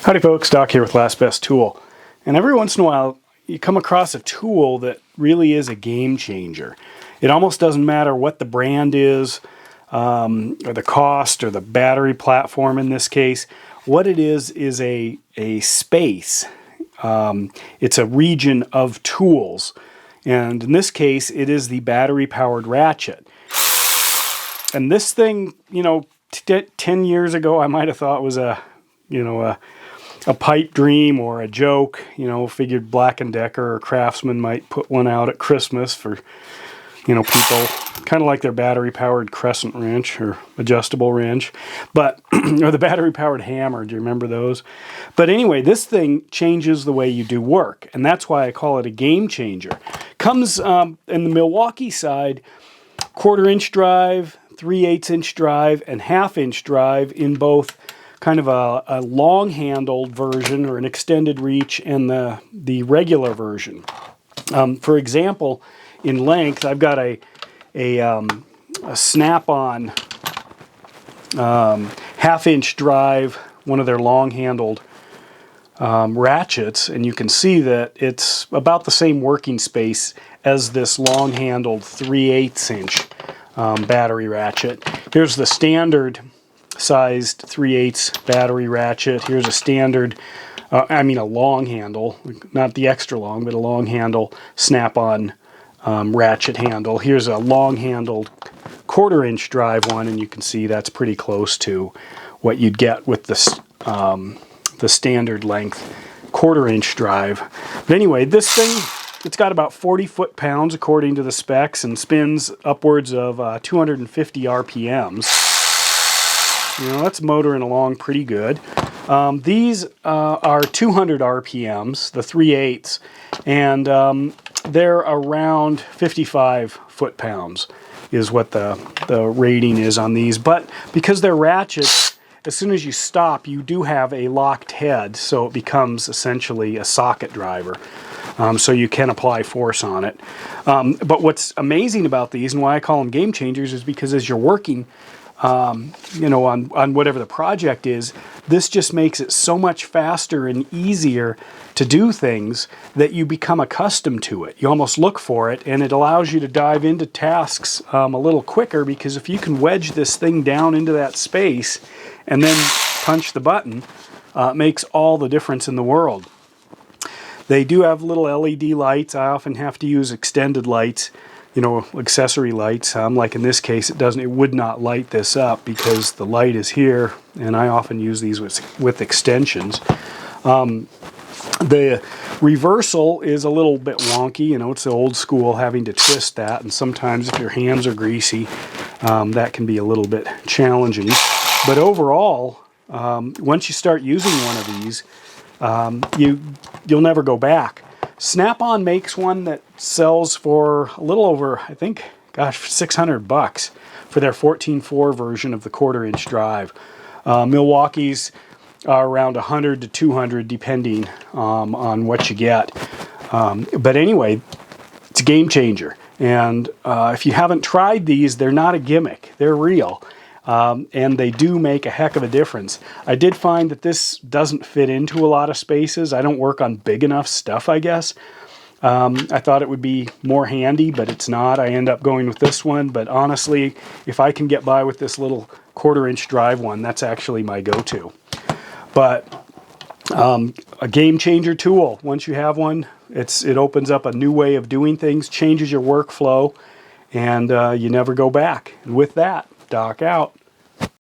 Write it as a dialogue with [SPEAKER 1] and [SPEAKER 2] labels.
[SPEAKER 1] Howdy folks, Doc here with Last Best Tool. And every once in a while you come across a tool that really is a game changer. It almost doesn't matter what the brand is, or the cost, or the battery platform in this case. What it is a space. It's a region of tools. And in this case, it is the battery-powered ratchet. And this thing, 10 years ago, I might have thought was a pipe dream or a joke. Figured Black & Decker or Craftsman might put one out at Christmas for, people, kind of like their battery-powered crescent wrench or adjustable wrench, but or the battery-powered hammer. Do you remember those? But anyway, this thing changes the way you do work, and that's why I call it a game changer. Comes in the Milwaukee side, 1/4-inch drive, 3/8-inch drive, and 1/2-inch drive in both kind of a long-handled version or an extended reach and the regular version. For example, in length, I've got a snap-on 1/2-inch drive, one of their long-handled ratchets, and you can see that it's about the same working space as this long-handled 3/8-inch battery ratchet. Here's the standard sized 3/8 battery ratchet. Here's a standard, a long handle, not the extra long, but a long handle snap-on ratchet handle. Here's a long handled 1/4-inch drive one, and you can see that's pretty close to what you'd get with the standard length 1/4-inch drive. But anyway, this thing, it's got about 40 foot-pounds according to the specs and spins upwards of 250 RPMs. That's motoring along pretty good. These are 200 RPMs, the 3/8s, and they're around 55 foot-pounds is what the rating is on these. But because they're ratchets, as soon as you stop, you do have a locked head, so it becomes essentially a socket driver. So you can apply force on it. But what's amazing about these, and why I call them game changers, is because as you're working on whatever the project is, this just makes it so much faster and easier to do things that you become accustomed to it. You almost look for it, and it allows you to dive into tasks a little quicker, because if you can wedge this thing down into that space and then punch the button, it makes all the difference in the world. They do have little LED lights. I often have to use extended lights, accessory lights. Like in this case, it would not light this up because the light is here, and I often use these with extensions. The reversal is a little bit wonky. It's the old school, having to twist that, and sometimes if your hands are greasy, that can be a little bit challenging. But overall, once you start using one of these, you'll never go back. Snap-on makes one that sells for a little over, I think, $600 for their 14.4 version of the 1/4-inch drive. Milwaukee's are around 100 to 200 depending on what you get. But anyway, it's a game changer. And if you haven't tried these, they're not a gimmick. They're real. And they do make a heck of a difference. I did find that this doesn't fit into a lot of spaces. I don't work on big enough stuff, I guess. I thought it would be more handy, but it's not. I end up going with this one. But honestly, if I can get by with this little 1/4-inch drive one, that's actually my go-to. But a game changer tool. Once you have one, it opens up a new way of doing things, changes your workflow, and you never go back. And with that, Doc out.